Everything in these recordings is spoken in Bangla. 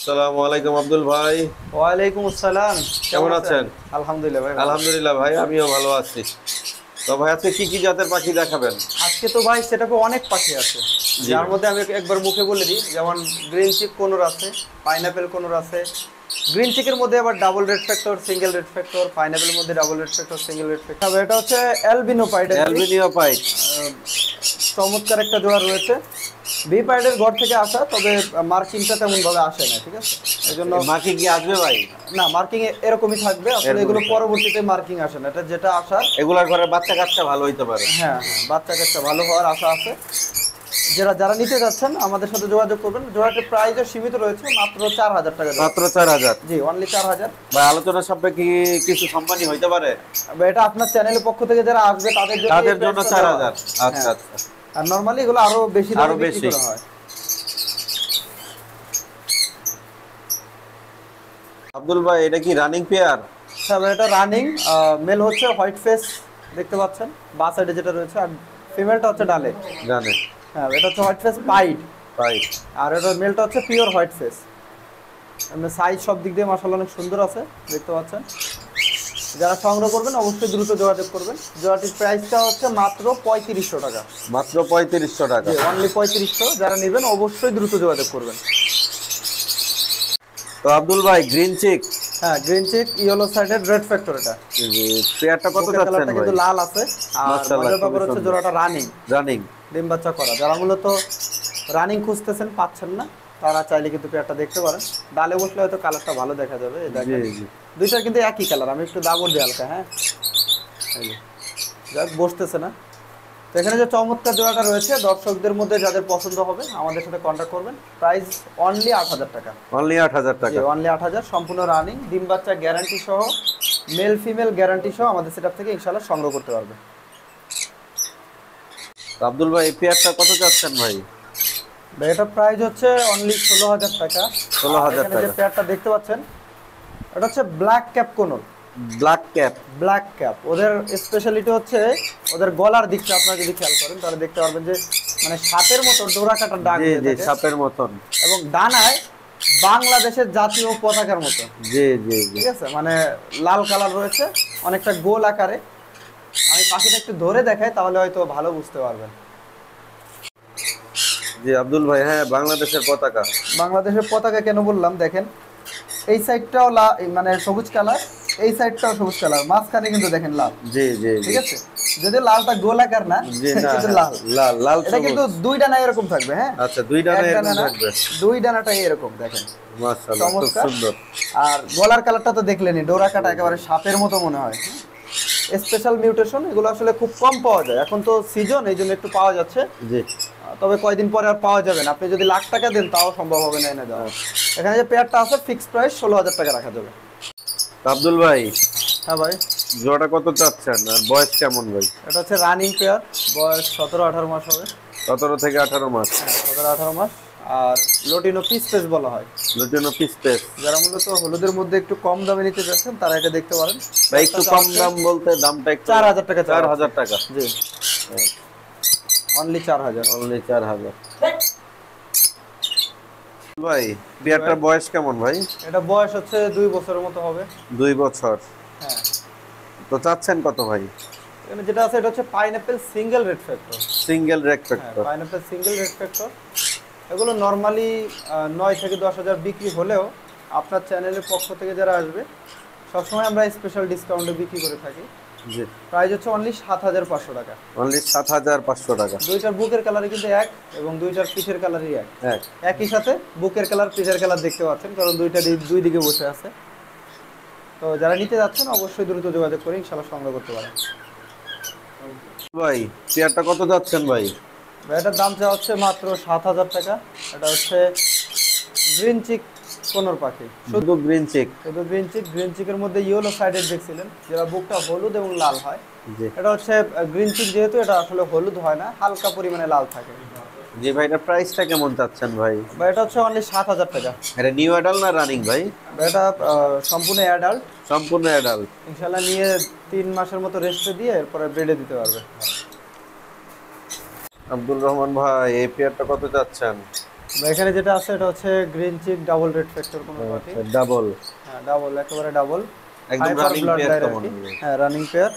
আসসালামু আলাইকুম আব্দুল ভাই। ওয়ালাইকুম আসসালাম। কেমন আছেন? আলহামদুলিল্লাহ ভাই, ভালো। আলহামদুলিল্লাহ ভাই, আমিও ভালো আছি। তো ভাই আজকে কি কি জাতের পাখি দেখাবেন? আজকে তো ভাই সেটাপে অনেক পাখি আছে, জি যার ভাই। মধ্যে আমি একবার মুখে বলে দিই। যেমন গ্রিন চিক কোনোর আছে, পাইনাপেল কোনোর আছে। গ্রিন চিকের মধ্যে আবার double red factor, single red factor, পাইনাপেলের মধ্যে double red factor, single red factor. এটা হচ্ছে অ্যালবিনো পাইড আর কি। Albino pied. চমৎকার একটা জোড়া রয়েছে। ভি পাইডের ঘর থেকে আসা, তবে মার্কিংটা তেমন ভাবে আসে না, ঠিক আছে। এই জন্য মাকে কি আসবে ভাই? না, মার্কিং এরকমই থাকবে আসলে। এগুলো এরকমই। পরবর্তীতে মার্কিং আসে না, এটা যেটা আসার। এগুলার ঘরে বাচ্চা কাচ্চা ভালো হইতে পারে। হ্যাঁ হ্যাঁ, বাচ্চা কাচ্চা ভালো হওয়ার আশা আছে। যারা যারা নিতে যাচ্ছেন আমাদের সাথে যোগাযোগ করবেন। জোড়াটির প্রাইসও সীমিত রয়েছে, মাত্র 4,000 টাকা জোড়া। মাত্র 4,000? জি, অনলি 4,000। ভাই আলোচনা সাপেক্ষে কি কিছু সম্মানী হইতে পারে? এটা আপনার চ্যানেলের পক্ষ থেকে যারা আসবে তাদের জন্য তাদের জন্য 4,000। আচ্ছা হ্যাঁ। আচ্ছা। আর নরমালি এগুলো আরো বেশি দামে আরো বিক্রি বেশি। করা হয়। আব্দুল ভাই এটা কি রানিং পেয়ার? তারপরে এটা রানিং মেল হচ্ছে হোয়াইট ফেস, দেখতে পাচ্ছেন বা সাইডে যেটা রয়েছে। আর ফিমেলটা হচ্ছে ডালে। জানে। হ্যাঁ, এটা হচ্ছে হোয়াইট ফেস পাইড। পাইট। আর এটা মেলটা হচ্ছে পিওর হোয়াইট ফেস। সাইজ সব দিক দিয়ে মাশাআল্লাহ অনেক সুন্দর আছে, দেখতে পাচ্ছেন। যারা সংগ্রহ করবেন অবশ্যই দ্রুত যোগাযোগ করবেন। জোড়াটির প্রাইসটা হচ্ছে মাত্র ৩৫০০ টাকা। মাত্র ৩৫০০ টাকা? জি, অনলি ৩৫০০। যারা নেবেন অবশ্যই দ্রুত যোগাযোগ করবেন। তো আব্দুল ভাই গ্রিন চিক। হ্যাঁ, green cheek yellow sided red factor. এটা পেয়ারটা কত বুকের যাচ্ছেন কালারটা ভাই? কিন্তু লাল আছে। আর মাশাআল্লাহ, মজার ব্যাপার খুবই হচ্ছে সুন্দর। জোড়াটা রানিং, রানিং। ডিম বাচ্চা করা। যারা মূলত রানিং খুঁজতেছেন, পাচ্ছেন না, তারা চাইলে কিন্তু পেয়ারটা দেখতে পারেন। ডালে বসলে হয়তো কালারটা ভালো দেখা যাবে। এই জি দেখেন, জি। দুইটার কিন্তু একই কালার। আমি একটু দাবর দিই হালকা। হ্যাঁ, এই যে। যাক, বসতেছে না। তো এখানে যে চমৎকার জোড়াটা রয়েছে, দর্শকদের মধ্যে যাদের পছন্দ হবে আমাদের সাথে কন্ট্যাক্ট করবেন। প্রাইস অনলি ৮,০০০ টাকা। অনলি ৮,০০০ জি, টাকা? অনলি ৮,০০০। সম্পূর্ণ রানিং, ডিম বাচ্চা গ্যারান্টি সহ, মেল ফিমেল গ্যারান্টি সহ আমাদের সেটআপ থেকে ইনশাআল্লাহ সংগ্রহ করতে পারবে। তো আব্দুল ভাই এই পেয়ারটা কত চাচ্ছেন ভাই? ভাই, এটা প্রাইস হচ্ছে অনলি ১৬,০০০ টাকা। আর ১৬,০০০ এখানে যে টাকা? পেয়ারটা দেখতে পাচ্ছেন, এটা হচ্ছে black cap conure. Black cap. Black cap ওদের স্পেশালিটি হচ্ছে ওদের গলার দিকটা আপনারা যদি খেয়াল করেন তাহলে দেখতে পারবেন যে মানে সাপের মতো ডোরা কাটার দাগ জি হয়ে জি, থাকে। সাপের মতন। এবং ডানায় বাংলাদেশের জাতীয় পতাকার মতো। জি জি জি। ঠিক আছে, মানে লাল কালার রয়েছে, অনেকটা গোল আকারে। আমি পাখিটা একটু ধরে দেখাই, তাহলে হয়তো ভালো বুঝতে পারবেন। জি আব্দুল ভাই, হ্যাঁ বাংলাদেশের পতাকা। বাংলাদেশের পতাকা কেন বললাম, দেখেন এই সাইডটাও মানে সবুজ কালার, এই সাইডটাও সবুজ কালার, মাঝখানে কিন্তু দেখেন লাল। জি জি জি। ঠিক আছে, যদিও লালটা গোলাকার না, জি না, কিন্তু হ্যাঁ, লাল। লাল লাল এটা কিন্তু সবুজ। দুই ডানা এরকম থাকবে। হ্যাঁ, আচ্ছা, দুই ডানা এক এরকম ডানা না, থাকবে? দুই ডানাটাই এরকম, দেখেন। মাশাআল্লাহ, খুব চমৎকার। সুন্দর। আর গলার কালারটা তো দেখলেনই, ডোরা কাটা, একেবারে সাপের মতো মনে হয়। স্পেশাল মিউটেশন, এগুলো আসলে খুব কম পাওয়া যায়। এখন তো সিজন, এই জন্য একটু পাওয়া যাচ্ছে। জি। তবে কয়দিন পরে আর পাওয়া যাবে না। আপনি যদি লাখ টাকা দেন তাও সম্ভব হবে না এনে দেওয়া। এখানে যে পেয়ারটা আছে, ফিক্সড প্রাইস ১৬,০০০ টাকা রাখা যাবে। তো আব্দুল ভাই হ্যাঁ ভাই, জোড়াটা কত চাচ্ছেন আর বয়স কেমন ভাই? এটা হচ্ছে রানিং পেয়ার, বয়স ১৭-১৮ মাস হবে। ১৭ থেকে ১৮ মাস? হ্যাঁ, ১৭-১৮ মাস। আর লোটিনো পিস পেস বলা হয়। Lutino piece pace. যারা মূলত হলুদের মধ্যে একটু কম দামে নিতে যাচ্ছেন তারা এটা দেখতে পারেন। ভাই একটু কম দাম বলতে দামটা একটু? ৪,০০০ টাকা। ৪,০০০ টাকা? জি, অনলি ৪,০০০। অনলি ৪,০০০। ভাই বিয়ারটার বয়স কেমন ভাই? এটা বয়স হচ্ছে ২ বছরের মতো হবে। ২ বছর? হ্যাঁ। তো চাচ্ছেন কত ভাই? এখানে যেটা আছে এটা হচ্ছে pineapple single red factor. Single red হ্যাঁ, factor? Pineapple single red factor. এগুলো নর্মালি ৯ থেকে ১০,০০০ বিক্রি হলেও আপনার চ্যানেলের পক্ষ থেকে যারা আসবে সবসময় আমরা স্পেশাল ডিসকাউন্টে বিক্রি করে থাকি। জি। প্রাইস হচ্ছে অনলি ৭,৫০০ টাকা। অনলি ৭,৫০০ টাকা? দুইটার বুকের কালারই কিন্তু এক, এবং দুইটার পিঠের কালারই এক। এক? একই সাথে বুকের কালার পিঠের কালার দেখতে পাচ্ছেন, কারণ দুইটা দুই দিকে বসে আছে। তো যারা নিতে যাচ্ছেন অবশ্যই দ্রুত যোগাযোগ করে ইনশাআল্লাহ সংগ্রহ করতে পারেন। ভাই পেয়ারটা কত যাচ্ছেন ভাই? এটার দাম চাওয়া হচ্ছে মাত্র ৭,০০০ টাকা। এটা হচ্ছে গ্রিন চিক কোনোর পাখি, শুধু গ্রিন চিক? শুধু গ্রিন চিক। গ্রিন চিকের মধ্যে ইয়েলো সাইডেড দেখছিলেন, যেটা বুকটা হলুদ এবং লাল হয়। জি। এটা হচ্ছে গ্রিন চিক, যেহেতু এটা আসলে হলুদ হয় না, হালকা পরিমাণে লাল থাকে। জি ভাই, এটা প্রাইসটা কেমন চাচ্ছেন ভাই? বা এটা হচ্ছে অনলি ৭,০০০ টাকা। এটা নিউ অ্যাডাল্ট না রানিং ভাই? এটা সম্পূর্ণ অ্যাডাল্ট। সম্পূর্ণ অ্যাডাল্ট? ইনশাল্লাহ নিয়ে ৩ মাসের মতো রেস্টে দিয়ে এরপরে ব্রেডে দিতে পারবে। আব্দুর রহমান ভাই এই পেয়ারটা কত চাচ্ছেন? এখানে যেটা আছে এটা হচ্ছে green cheek double red factor কোনো পাখি। আচ্ছা ডাবল। হ্যাঁ ডাবল, একেবারে ডাবল, একদম রানিং পেয়ার তো মনে হয়। হ্যাঁ রানিং পেয়ার।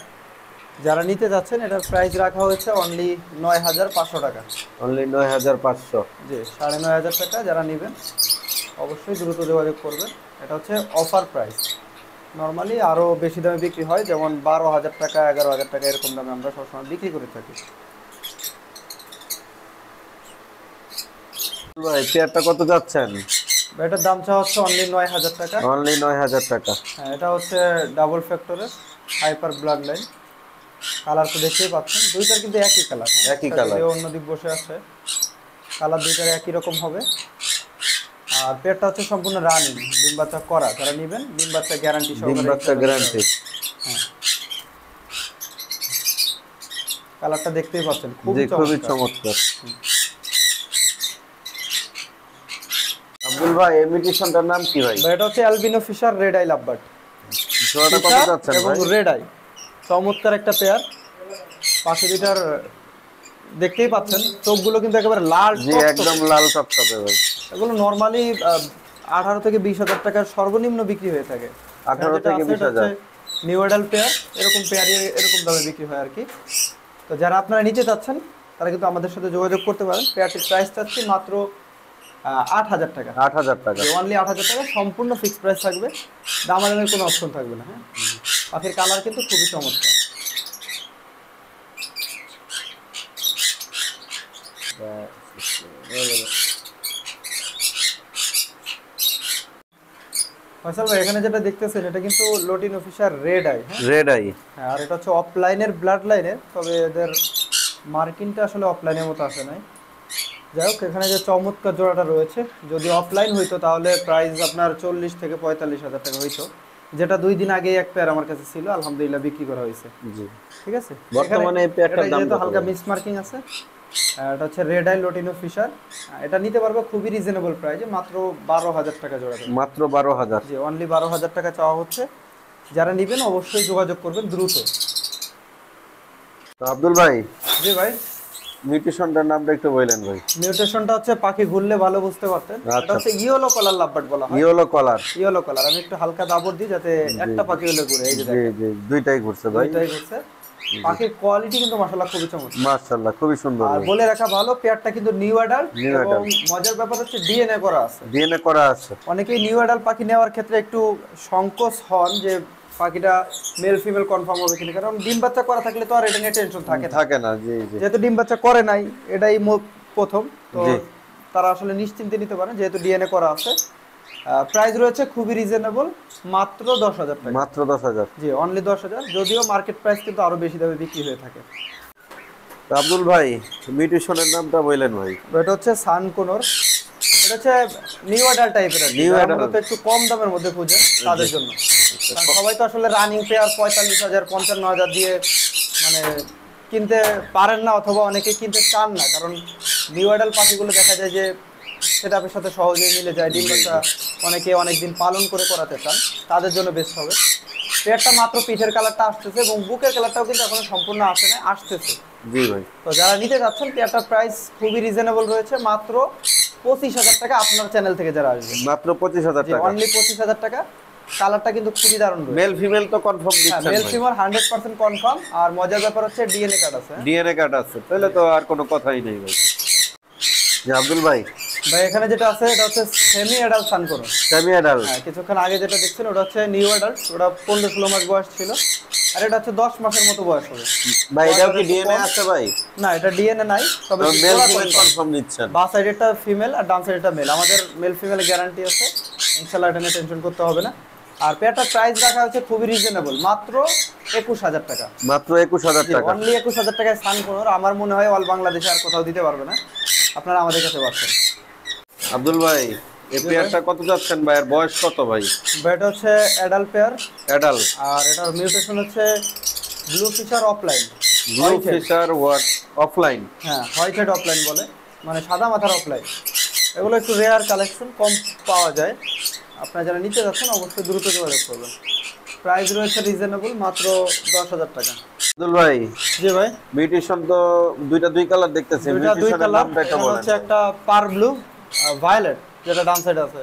যারা নিতে যাচ্ছেন এটার প্রাইস রাখা হয়েছে অনলি 9500 টাকা। অনলি 9500। জি 9500 টাকা। যারা নেবেন অবশ্যই দ্রুত যোগাযোগ করবেন। এটা হচ্ছে অফার প্রাইস। নর্মালি আরও বেশি দামে বিক্রি হয়, যেমন 12000 টাকা 11000 টাকা এরকম দামে আমরা সবসময় বিক্রি করে থাকি। ভাই পেয়ারটা কত যাচ্ছেন? এটার দাম চাওয়া হচ্ছে অনলি 9000 টাকা। অনলি 9000 টাকা। হ্যাঁ এটা হচ্ছে ডাবল ফ্যাক্টরের হাইপার ব্লাড লাইন। কালার তো দেখতেই পাচ্ছেন, দুইটার কিন্তু একই কালার, একই কালার। অন্য দিক বসে আছে, কালার দুইটার একই রকম হবে। আর পেয়ারটা হচ্ছে সম্পূর্ণ রানিং, ডিম বাচ্চা করা। যারা নেবেন ডিম বাচ্চা গ্যারান্টি সহকারে। ডিম বাচ্চা গ্যারান্টি। হ্যাঁ কালারটা দেখতেই পাচ্ছেন, খুবই চমৎকার। আব্দুল ভাই ইমিটেশনটার নাম কি ভাই? এটা হচ্ছে albino fisher red eye lovebird. জোড়াটা কত যাচ্ছেন এবং ভাই? রেড আই চমৎকার একটা পেয়ার। পাশে দুইটার দেখতেই পাচ্ছেন চোখগুলো কিন্তু একেবারে লাল, জি একদম লাল টকটকে ভাই। এগুলো নরমালি 18 থেকে 20000 টাকার সর্বনিম্ন বিক্রি হয়ে থাকে। 18 থেকে 20000 নিউ অ্যাডাল্ট পেয়ার, এরকম পেয়ারই এরকম দামে বিক্রি হয় আর কি। তো যারা আপনারা নিতে চাচ্ছেন তারা কিন্তু আমাদের সাথে যোগাযোগ করতে পারেন। পেয়ারটির প্রাইস চাচ্ছি মাত্র 8000 টাকা। 8000 টাকা, অনলি 8000 টাকা, সম্পূর্ণ ফিক্সড প্রাইস থাকবে, দামাদামের কোনো অপশন থাকবে না। হ্যাঁ পাখির কালার কিন্তু খুবই চমৎকার। ফয়সাল ভাই এখানে যেটা দেখতেছেন এটা কিন্তু লোটিন অফিসার রেড আই। Red eye. হ্যাঁ আর এটা হচ্ছে অফলাইনের ব্লাড লাইনের, তবে এদের মার্কিংটা আসলে অফলাইনের মতো আসে নাই। যাই হোক এখানে যে চমৎকার জোড়াটা রয়েছে, যদি অফলাইন হইতো তাহলে প্রাইস আপনার 40 থেকে 45,000 টাকা হইতো, যেটা 2 দিন আগেই এক পেয়ার আমার কাছে ছিল, আলহামদুলিল্লাহ বিক্রি করা হয়েছে। জি ঠিক আছে। বর্তমানে এই পেয়ারটার দাম তো হালকা মিস মার্কিং আছে। এটা হচ্ছে রেড আই লোটিনো ফিশার। এটা নিতে পারবে খুবই রিজনেবল প্রাইসে, মাত্র 12000 টাকা জোড়া। মাত্র 12000। জি অনলি 12000 টাকা চাওয়া হচ্ছে। যারা নেবেন অবশ্যই যোগাযোগ করবেন দ্রুত। তো আব্দুল ভাই, জি ভাই মিউটেশনটার নামটা একটু বলেন ভাই। মিউটেশনটা হচ্ছে পাখি ঘুরলে ভালো বুঝতে পারতেন। এটা হচ্ছে ইয়েলো কালার লাভবার্ড বলা হয়। Yellow colour. Yellow colour. আমি একটু হালকা দাবর দিই যাতে একটা পাখি হলে ঘুরে। এই যে দেখেন জি দুইটাই ঘুরছে ভাই। দুইটাই ঘুরছে। পাখির কোয়ালিটি কিন্তু মাশাআল্লাহ খুবই চমৎকার। মাশাআল্লাহ খুবই সুন্দর। আর বলে রাখা ভালো পেয়ারটা কিন্তু নিউ অ্যাডাল্ট, এবং মজার ব্যাপার হচ্ছে ডিএনএ করা আছে। ডিএনএ করা আছে। অনেকেই নিউ অ্যাডাল্ট পাখি নেওয়ার ক্ষেত্রে একটু সংকোচ হন যে পাখিটা মেল ফিমেল কনফার্ম হবে কিনা, কারণ ডিম বাচ্চা করা থাকলে তো আর এটা নিয়ে টেনশন থাকে না। জি জি যেহেতু ডিম বাচ্চা করে নাই, এটাই প্রথম, তো তারা আসলে নিশ্চিন্তে নিতে পারেন যেহেতু ডিএনএ করা আছে। প্রাইস রয়েছে খুবই রিজনেবল, মাত্র 10000 টাকা। মাত্র 10000। জি অনলি 10000, যদিও মার্কেট প্রাইস কিন্তু আরো বেশি দামে বিক্রি হয়ে থাকে। আব্দুল ভাই মিউটেশনের নামটা বললেন ভাই। এটা হচ্ছে সানকোনর। এটা হচ্ছে নিউ অ্যাডাল্ট টাইপের, নিউ অ্যাডাল্ট একটু কম দামের মধ্যে খুঁজে তাদের জন্য। কারণ সবাই তো আসলে রানিং পেয়ার 45000 55000 দিয়ে মানে কিনতে পারেন না, অথবা অনেকে কিনতে চান না, কারণ নিউ অ্যাডাল্ট পাখিগুলো দেখা যায় যে সেটআপের সাথে সহজেই মিলে যায়। ডিম বাচ্চা অনেকে অনেকদিন পালন করে করাতে চান, তাদের জন্য বেস্ট হবে। পেয়ারটা মাত্র পিঠের কালারটা আসতেছে এবং বুকের কালারটাও কিন্তু এখনো সম্পূর্ণ আসে না, আসতেছে। জি ভাই। তো যারা নিতে যাচ্ছেন পেয়ারটার প্রাইস খুবই রিজনেবল রয়েছে, মাত্র 25000 টাকা। আপনার চ্যানেল থেকে যারা আসবে মাত্র 25000 টাকা, অনলি 25000 টাকা। কালারটা কিন্তু খুবই দারুণ রয়েছে। মেল ফিমেল তো কনফার্ম দিচ্ছেন? Male female 100% confirm. আর মজার ব্যাপার হচ্ছে ডিএনএ কার্ড আছে। ডিএনএ কার্ড আছে, তাহলে তো আর কোনো কথাই নেই ভাই। জি আব্দুল ভাই, এখানে যেটা আছে এটা হচ্ছে semi adult sun conure. Semi adult. হ্যাঁ কিছুক্ষণ আগে যেটা দেখছেন ওটা হচ্ছে নিউ অ্যাডাল্ট, ওটা 15-16 মাস বয়স ছিল, আর এটা হচ্ছে 10 মাসের মতো বয়স হবে। ভাই এটাও কি ডিএনএ আছে ভাই? না এটা ডিএনএ নাই, তবে মেল ফিমেল কনফার্ম দিচ্ছেন। বাঁ সাইডেরটা ফিমেল আর ডান সাইডেরটা মেল। আমাদের মেল ফিমেল গ্যারান্টি আছে, ইনশাআল্লাহ এটা নিয়ে টেনশন করতে হবে না। আর পেয়ারটার প্রাইস রাখা হচ্ছে খুবই রিজনেবল, মাত্র 21000 টাকা। মাত্র 21000 টাকা, অনলি 21000 টাকায় সানকোনর। আমার মনে হয় অল বাংলাদেশে আর কোথাও দিতে পারবে না, আপনারা আমাদের কাছে পাচ্ছেন। আব্দুল ভাই এই পেয়ারটা কত যাচ্ছেন ভাই? এর বয়স কত ভাই? এটা হচ্ছে অ্যাডাল্ট পেয়ার, অ্যাডাল্ট। আর এটার মিউটেশন হচ্ছে blue Fischer opaline. Blue Fischer what opaline? হ্যাঁ হোয়াইট হেড অফলাইন বলে, মানে সাদা মাথার অফলাইন। এগুলো একটু রেয়ার কালেকশন, কম পাওয়া যায়। আপনারা যারা নিতে যাচ্ছেন অবশ্যই দ্রুত যোগাযোগ করবেন। প্রাইস রয়েছে রিজনেবল, মাত্র 10000 টাকা। আব্দুল ভাই, জি ভাই মিউটেশন তো দুই কালার দেখতেছি। দুই কালার, একটা হচ্ছে একটা পার ব্লু ভায়োলেট, যেটা ডান সাইডে আছে।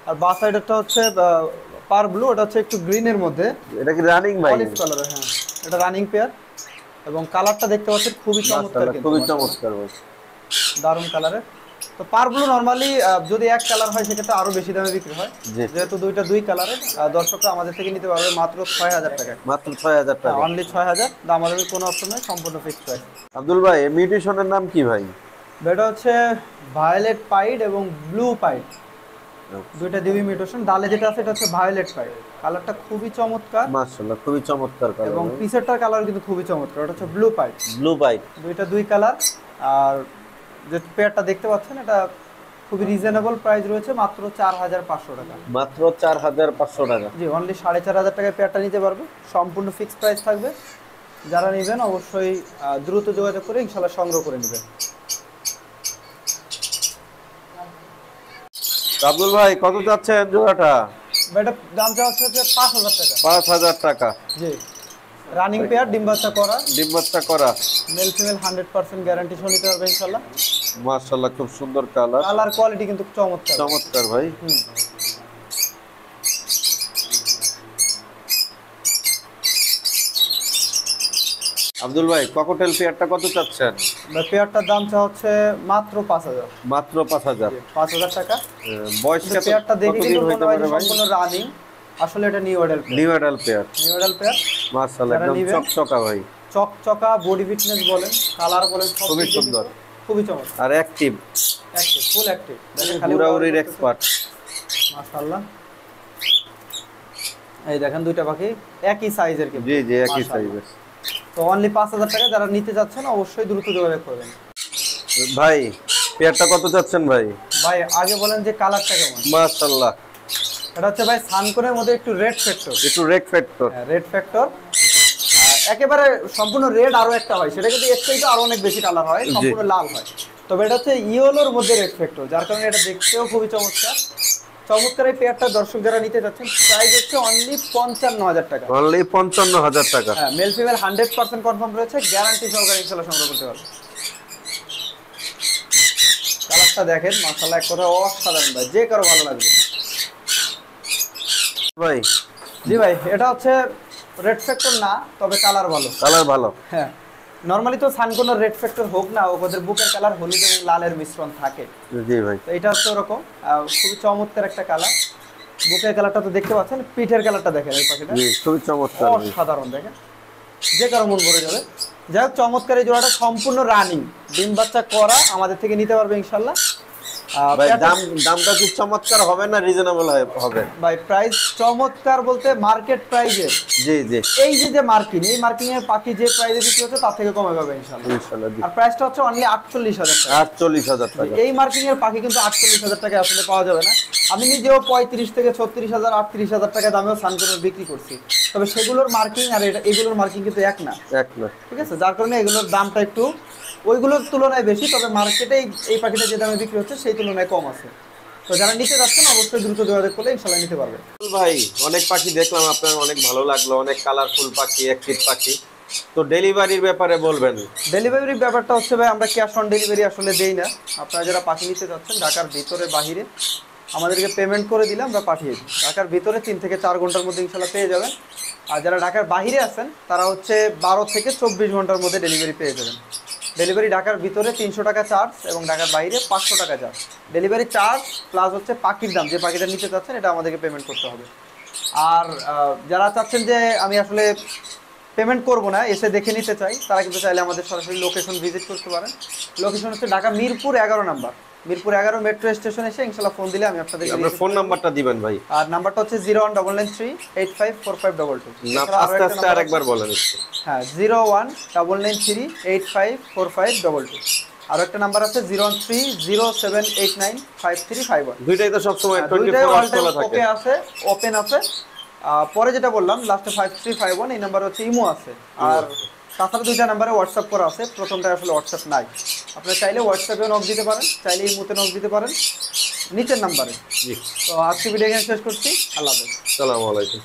আর বাঁ সাইডেরটা হচ্ছে পার ব্লু, ওটা হচ্ছে একটু গ্রিনের মধ্যে, এটা কি রানিং ভাই? অলিভ কালারের। হ্যাঁ, এটা রানিং পেয়ার এবং কালারটা দেখতে পাচ্ছেন খুবই চমৎকার, মাশাআল্লাহ কিন্তু খুবই চমৎকার ভাই, দারুণ কালারের। তো পার ব্লু নরমালি যদি এক কালার হয় সেক্ষেত্রে আরো বেশি দামে বিক্রি হয়, জি। যেহেতু দুই কালারের। দর্শকরা আমাদের থেকে নিতে পারবে মাত্র 6000 টাকায়, মাত্র 6000 টাকা। অনলি 6000। দামাদামির কোনো অপশন নেই, সম্পূর্ণ ফিক্সড প্রাইস। আব্দুল ভাই এই মিউটেশনের নাম কি ভাই? এটা হচ্ছে ভায়োলেট পাইড এবং ব্লু পাইড, দুইটা দিবি মিউটেশন। ডালে যেটা আছে এটা হচ্ছে ভায়োলেট পাইড, কালারটা খুবই চমৎকার মাশাআল্লাহ খুবই চমৎকার কালার এবং পিসেরটার কালার কিন্তু খুবই চমৎকার। ওটা হচ্ছে ব্লু পাইড, ব্লু বাইট। দুই কালার। আর যে পেয়ারটা দেখতে পাচ্ছেন এটা খুবই রিজনেবল প্রাইস রয়েছে, মাত্র 4500 টাকা। মাত্র 4500 টাকা। জি, অনলি 4500 টাকায় পেয়ারটা নিতে পারবে, সম্পূর্ণ ফিক্সড প্রাইস থাকবে। যারা নেবেন অবশ্যই দ্রুত যোগাযোগ করে ইনশাআল্লাহ সংগ্রহ করে নেবেন। আব্দুল ভাই কত যাচ্ছেন জোড়াটা? এটা দাম চাওয়া হচ্ছে 5000 টাকা। 5000 টাকা। জি, রানিং পেয়ার, ডিম বাচ্চা করা, ডিম বাচ্চা করা, মেল ফিমেল 100% গ্যারান্টি সহ নিতে পারবে ইনশাআল্লাহ। মাশাআল্লাহ খুব সুন্দর কালার, কালার কোয়ালিটি কিন্তু চমৎকার চমৎকার ভাই। আব্দুল ভাই ককটেল পেয়ারটা কত চাচ্ছেন? পেয়ারটার দাম চা হচ্ছে মাত্র 5000। মাত্র 5000। 5000 টাকা। বয়স কত? পেয়ারটা দেখে কতদিন কিন্তু হইতে মনে হয় পারে ভাই? সম্পূর্ণ রানিং, আসলে এটা new adult pair. New adult pair. New adult pair, মাশাআল্লাহ যারা একদম নিবেন, চকচকা ভাই, চকচকা, বডি ফিটনেস বলেন, কালার বলেন, সব খুবই কিছু সুন্দর, খুবই চমৎকার। আর অ্যাক্টিভ, অ্যাক্টিভ, ফুল অ্যাক্টিভ, দেখেন খালি উড়াউড়ির এক্সপার্ট। মাশাআল্লাহ। এই দেখেন দুইটা পাখি একই সাইজের, কিন্তু জি জি একই মাশাআল্লাহ। সাইজের। তো অনলি 5000 টাকা, যারা নিতে যাচ্ছেন অবশ্যই দ্রুত যোগাযোগ করবেন। ভাই পেয়ারটা কত চাচ্ছেন ভাই? ভাই আগে বলেন যে কালারটা কেমন? মাশাআল্লাহ এটা হচ্ছে ভাই সানকোনের মধ্যে একটু রেড ফ্যাক্টর, একটু রেড ফ্যাক্টর। রেড ফ্যাক্টর একেবারে সম্পূর্ণ রেড। আরো একটা হয়, সেটা কিন্তু এর থেকে আরো অনেক বেশি কালার হয়, সম্পূর্ণ লাল হয়। তবে এটা হচ্ছে ইয়েলোর মধ্যে রেড ফ্যাক্টর, যার কারণে এটা দেখতেও খুবই চমৎকার। চমৎকার এই পেয়ারটা দর্শক যারা নিতে যাচ্ছেন, প্রাইস হচ্ছে অনলি 55000 টাকা। অনলি 55000 টাকা। হ্যাঁ, মেল ফিমেল 100% কনফার্ম রয়েছে, গ্যারান্টি সহকারে ইনশাআল্লাহ সংগ্রহ করতে পারবেন। কালারটা দেখেন, মাশাআল্লাহ, এক কথা অসাধারণ ভাই, যে কারো ভালো লাগবে। ভাই জি ভাই, এটা হচ্ছে রেড ফ্যাক্টর না, তবে কালার ভালো। কালার ভালো। হ্যাঁ, নরমালি তো সানকোনের রেড ফ্যাক্টর হোক না, ওদের বুকের কালার হলুদ এবং লালের মিশ্রণ থাকে। জি ভাই, তো এটা হচ্ছে ওরকম খুবই চমৎকার একটা কালার। বুকের কালারটা তো দেখতে পাচ্ছেন, পিঠের কালারটা দেখেন এই পাখিটা, জি খুবই চমৎকার ভাই। অসাধারণ, দেখেন যে কারো মন ভরে যাবে। যাই হোক, চমৎকার এই জোড়াটা সম্পূর্ণ রানিং, ডিম বাচ্চা করা, আমাদের থেকে নিতে পারবে ইনশাআল্লাহ। ভাই দামটা কি চমৎকার হবে না রিজনেবল হবে? ভাই প্রাইস চমৎকার বলতে মার্কেট প্রাইসে, জি জি, এই যে মার্কিং, এই মার্কিং এর পাখি যে প্রাইসে বিক্রি হচ্ছে তার থেকে কমে পাবে ইনশাআল্লাহ। ইনশাআল্লাহ। আর প্রাইসটা হচ্ছে অনলি 48000 টাকা। 48000 টাকা। এই মার্কিং এর পাখি কিন্তু 48000 টাকা আসলে পাওয়া যাবে না। আমি নিজেও 35 থেকে 36000, 38000 টাকা দামেও সানকোনের বিক্রি করছি। তবে সেগুলোর মার্কিং আর এগুলোর মার্কিং কিন্তু এক না, ঠিক আছে? যার কারণে এগুলোর দামটা একটু ওইগুলোর তুলনায় বেশি, তবে মার্কেটে এই পাখিটা যে দামে বিক্রি হচ্ছে সেই তুলনায় কম আছে। তো যারা নিতে যাচ্ছেন অবশ্যই দ্রুত যোগাযোগ করলে ইনশাআল্লাহ নিতে পারবে। ভাই অনেক পাখি দেখলাম আপনার, অনেক ভালো লাগলো, অনেক কালারফুল পাখি, অ্যাক্টিভ পাখি। তো ডেলিভারির ব্যাপারে বলবেন? ডেলিভারির ব্যাপারটা হচ্ছে ভাই, আমরা ক্যাশ অন ডেলিভারি আসলে দেই না। আপনারা যারা পাখি নিতে যাচ্ছেন ঢাকার ভিতরে বাহিরে, আমাদেরকে পেমেন্ট করে দিলে আমরা পাঠিয়ে দিই। ঢাকার ভিতরে 3 থেকে 4 ঘন্টার মধ্যে ইনশাআল্লাহ পেয়ে যাবেন। আর যারা ঢাকার বাহিরে আছেন তারা হচ্ছে 12 থেকে 24 ঘন্টার মধ্যে ডেলিভারি পেয়ে যাবেন। ডেলিভারি ঢাকার ভিতরে 300 টাকা চার্জ এবং ঢাকার বাইরে 500 টাকা চার্জ। ডেলিভারি চার্জ প্লাস হচ্ছে পাখির দাম, যে পাখিটা নিতে চাচ্ছেন এটা আমাদেরকে পেমেন্ট করতে হবে। আর যারা চাচ্ছেন যে আমি আসলে পেমেন্ট করব না, এসে দেখে নিতে চাই, তারা কিন্তু চাইলে আমাদের সরাসরি লোকেশন ভিজিট করতে পারেন। লোকেশন হচ্ছে Dhaka Mirpur 11 number, Mirpur 11 metro station এসে ইনশাআল্লাহ ফোন দিলে আমি আপনাদেরকে আপনার ফোন নাম্বারটা দিবেন ভাই। আর নাম্বারটা হচ্ছে 01993854522। না আস্তে আস্তে আরেকবার বলেন একটু। হ্যাঁ, 01993854522। আর একটা নাম্বার আছে 01307895351। দুইটাই তো সব সময় 24 আওয়ার্স খোলা থাকে। ওকে আছে, ওপেন আছে। পরে যেটা বললাম লাস্টে 5351, এই নাম্বার হচ্ছে ইমো আছে। আর তাছাড়া দুইটা নাম্বারে হোয়াটসঅ্যাপ করা আছে, প্রথমটা আসলে হোয়াটসঅ্যাপ নাই। আপনারা চাইলে হোয়াটসঅ্যাপে নক দিতে পারেন, চাইলে ইমোতে নক দিতে পারেন নিচের নাম্বারে। জি, তো আজকে ভিডিও এখানে শেষ করছি। আল্লাহ হাফেজ। আসসালামু আলাইকুম।